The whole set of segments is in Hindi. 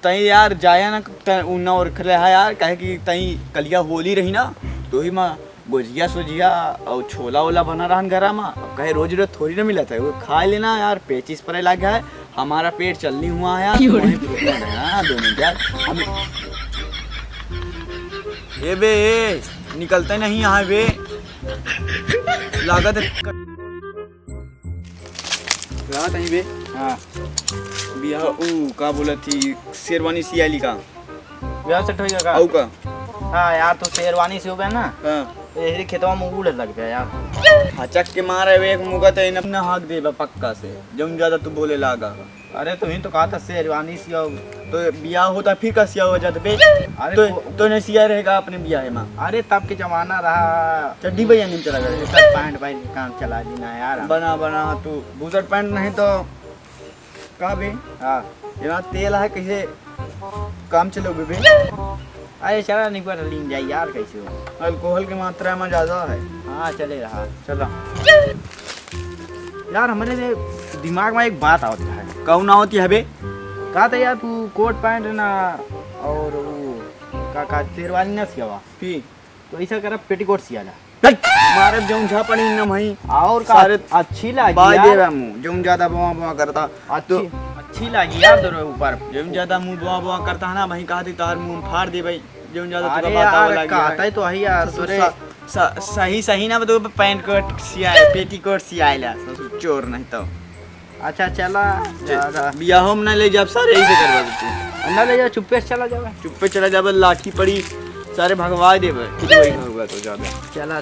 तई यार जाया ना उन्ना और खले है यार कहे कि तई कलिया होली रही ना तो ही माँ गुजिया सुजिया और छोला वोला बना रहा घरा में कहे रोज रोज थोड़ी ना मिला था वो खा लेना यार पेचिस पर लगा है हमारा पेट चलनी हुआ है यार दो मिनट यार हमें ये बे निकलते नहीं यहाँ बे लागत है बे। हाँ बिया का बोला थी शेरवानी सियाली का ब्याह सेट होएगा आऊ का। हाँ यार तो शेरवानी से हो गया ना। हाँ ये खेतवा में उड़ लग गया यार। हचक के मारे वे एक मुगा तो इन अपना हक देबा पक्का से जम ज्यादा तू बोले लागा। अरे तुम तो कहा था शेरवानी सिया तो बियाह होता फिर का सिया हो जाता बे। अरे तो ने सिया रहेगा अपने बियाह में। अरे तब के जमाना रहा चड्डी भैया नहीं चला गया सब पैंट भाई काम चला देना यार। बना बना तू बूजर पैंट नहीं तो कहा बे। हाँ यहाँ तेल है कैसे काम चलोगे बे। अरे चला नहीं पर लीन जाए यार कैसे हो। अल्कोहल की मात्रा में ज्यादा है। हाँ चले रहा चलो यार हमारे दिमाग में एक बात आती है। कहूँ ना होती है बे। कहा था यार तू कोट पैंट ना और वो का शेरवानी ना सियावा फिर तो ऐसा कर पेटीकोट सिया जा मारे जौन झा पड़ी न भाई और सारे अच्छी लगी बाय यार। देवा मुंह जौन ज्यादा बुआ बुआ करता तो अच्छी लगी यार दोनों ऊपर जौन ज्यादा मुंह बुआ बुआ करता है ना भाई कहा थी तार मुंह फाड़ दे भाई जौन ज्यादा अरे तुका बात यार लगी कहता है तो ही यार तोरे सही सही ना बतो पैंट कोट सियाए पेटीकोट सियाएला ससुर चोर नहीं तो। अच्छा चला बियाह में ना ले जाब सारे ऐसे करवा देते अंदर ले जा चुप्पे से चला जावे चुप्पे चला जाबे लाठी पड़ी सारे भगवा देबे खुद वही होगा तो जाबे चला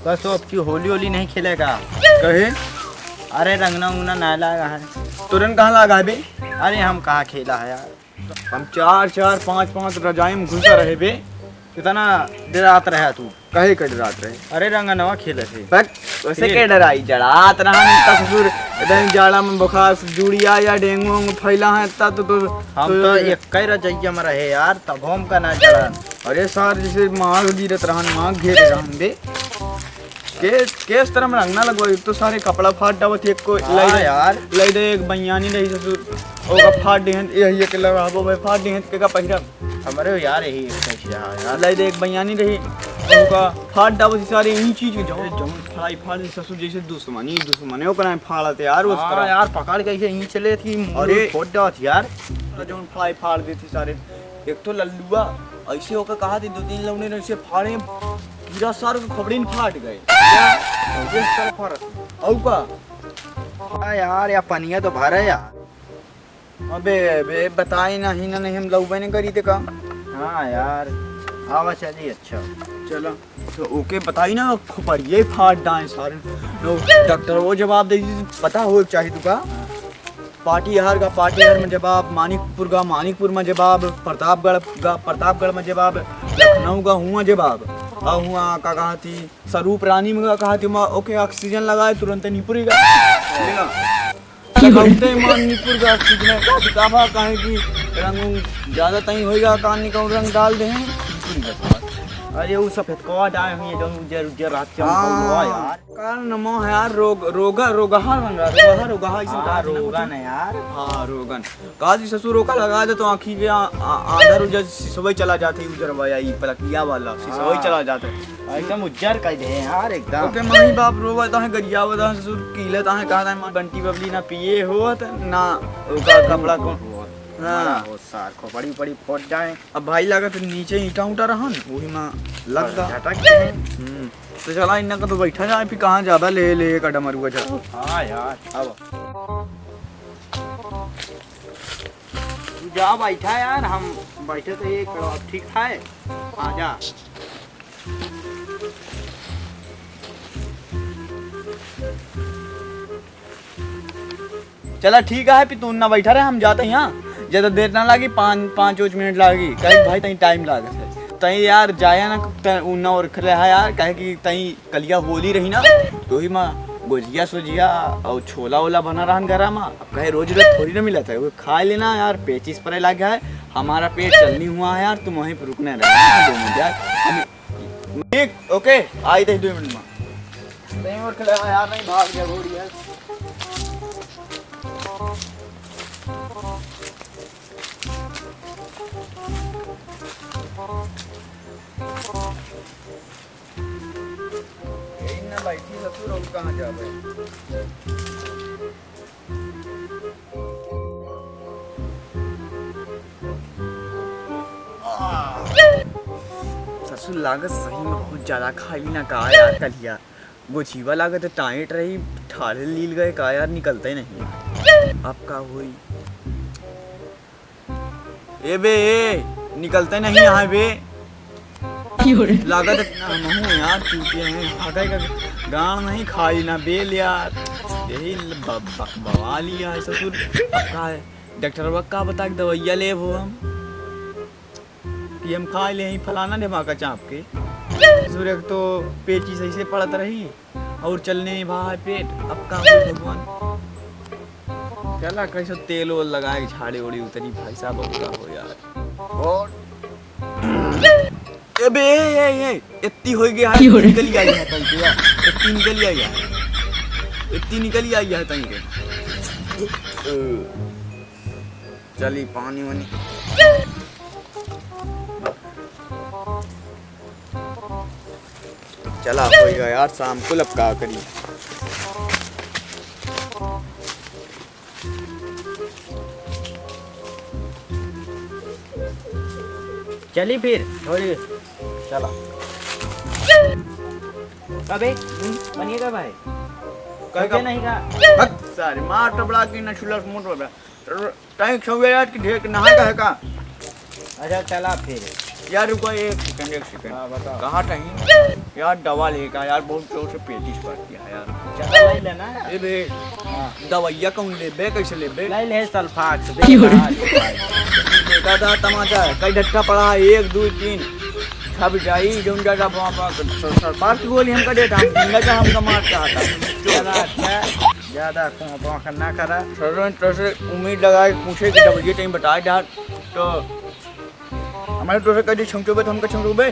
बस तो अब की होली होली नहीं खेलेगा कहे। अरे रंगना उंगना ना लगा है तुरंत कहाँ लगा है बे। अरे हम कहाँ खेला है यार हम चार चार पाँच पाँच रजाई में घुसा रहे बे। कितना देर रात रहा तू कहे कट रात रहे अरे रंगनवा खेले थे वैसे के डराई जड़ात रहा का ससुर एकदम जाड़ा में बुखार जुड़िया या डेंगू वेंगू फैला है इतना तो हम तो एक कई रजैया में रहे यार तब हम का ना जड़ा। अरे सर जैसे माँ गिरत रहन माँ घेरे रहन बे केस तरह में रंगना लगवा तो सारे कपड़ा फाट डावत एक को यार लई दे एक बनियानी रही ससुर ओका फाट देहन यही के लगाबो भाई फाट देहन के का पहिरा हमारे यार यही कैसे यार लई दे एक बनियानी रही ओका फाट डावत सारे इन्हीं चीज के जाओ जम फड़ाई फाड़ ससुर जैसे दुश्मनी ओकरा फाड़त यार उस तरह यार पकड़ कैसे यहीं चले थी अरे फोड़ डावत यार जौन फड़ाई फाड़ देती सारे एक तो लल्लुआ ऐसे होकर कहा थी दो तीन लोगों ने ऐसे फाड़े पूरा सर खबड़ीन फाट गए यार या पनिया तो भरा यार। अबे बे बताई नहीं ना नहीं हम लौबे नहीं करी थे काम। हाँ यार आवा चलिए अच्छा चलो तो ओके बताई ना खबड़िए फाट डाए सारे डॉक्टर वो जवाब दे पता हो चाहिए तुका पार्टी में जवाब मानिकपुर में जवाब प्रतापगढ़ में जवाब लखनऊ का हुआ जवाब और हुआ का कहा थी स्वरूप रानी में कहा थी ओके ऑक्सीजन लगाए तुरंत नहीं पूरेगा निपुर का ऑक्सीजन का किताबा कहे कि रंग ज्यादा तई होएगा कान का रंग डाल दे अरे वो सफेद को डाल हुई जो उजर उजर रात यार कारण नमो है यार रोगा रोगन है यार। हाँ रोगन काजी ससुर रोका लगा दे तो आँखी के आधर उजर सिसवई चला जाते उजर वाया ई पलकिया वाला सिसवई चला जाते एकदम उजर कर दे यार एकदम ओके माही बाप रोवा ता है गरिया वदा ससुर कीले ता है कहा था बंटी बबली ना पिए होत ना ओका कपड़ा को हाँ वो सार को बड़ी बड़ी फोड़ जाए। अब भाई लागत नीचे ईटा उटा रहन वही में लग गा तो चला इन्ना का तो बैठा जाए फिर कहाँ ज्यादा ले का डमरुआ जा। हाँ यार अब जा बैठा यार हम बैठे तो ये ठीक है आ जा। चला ठीक है फिर तू ना बैठा रहे हम जाते हैं यहाँ ज्यादा देर ना लगी 5 मिनट लगी कहे भाई तई टाइम लागत है तई यार जाया ना उन्ना और खले है यार कहे कि तई कलिया होली रही ना तो ही माँ गुजिया सुजिया और छोला वोला बना रहा घरा में कहे रोज रोज थोड़ी ना मिला था वो खा लेना यार पेचिस पर लगा है हमारा पेट चलनी हुआ है यार तुम वहीं पर रुकने रहे 2 मिनट यार ठीक ओके आई थे 2 मिनट में और खले यार नहीं भाग गया घोड़ी यार। ससुर लागत सही में बहुत ज्यादा खाई ना का यार कलिया गोछीवा लागत टाइट रही ठाले लील गए का यार निकलते ही नहीं अब का हुई ए बे निकलते नहीं यहाँ बे लागत महू यार चूके हैं आगे का गान नहीं खाई ना बेल यार यही बवाल लिया है ससुर अब का है डॉक्टर का बता के दवाइया ले वो हम कि हम खा ले फलाना ढमाका चाप के सूर्य तो पेची सही से पड़त रही और चलने नहीं भाई पेट अब का हो भगवान चला कैसे तेल वोल लगाए झाड़े ओड़ी उतरी भाई साहब अब का हो यार और अबे ये इतनी हो गया निकल आई है तई के इतनी निकल आई है इतनी निकल आई है तई के चली पानी वानी चला होएगा यार शाम को लपका करी चली फिर थोड़ी चलो कबे बनिएगा भाई कहे नहीं का सारे मार टबड़ा की न छुलस मोट हो गया टाइम छो यार की ढेर नहा का है का अच्छा चला फिर यार रुको एक सेकंड हाँ बताओ कहाँ टाइम यार दवा लेकर यार बहुत जोर से पेटिस पड़ती है यार चला ले लेना ए बे दवाइया कौन ले बे कैसे ले बे ले ले सल्फाट बेटा दा तमाचा है कई ढट्टा पड़ा है 1 2 3 छब जाई जोन जागा सरकार की गोली हमका देता हम जिंदा का हमका मार चाहता ज्यादा अच्छा ज्यादा कौन ना करा सर से उम्मीद लगाए पूछे कि दवाइया टाइम बताए यार तो हमारे तो से कभी छमचोबे तो हमका छमचोबे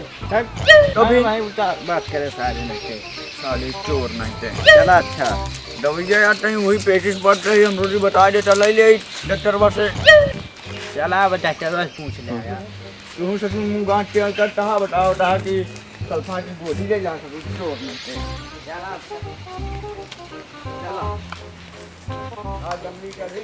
तो भी भाई उल्टा बात करे सारे नहीं साले चोर नहीं थे चला अच्छा दवाइया यार टाइम वही पेटिस पड़ रही हम रोजी बता देता ले ले डॉक्टर बा से चला बता चलो पूछ ले यार तू सच में मुंह गांठ के करता है बताओ ता कि सल्फा की गोली ले जा सकूं चोर नहीं थे चला चला आ गंदी कर दी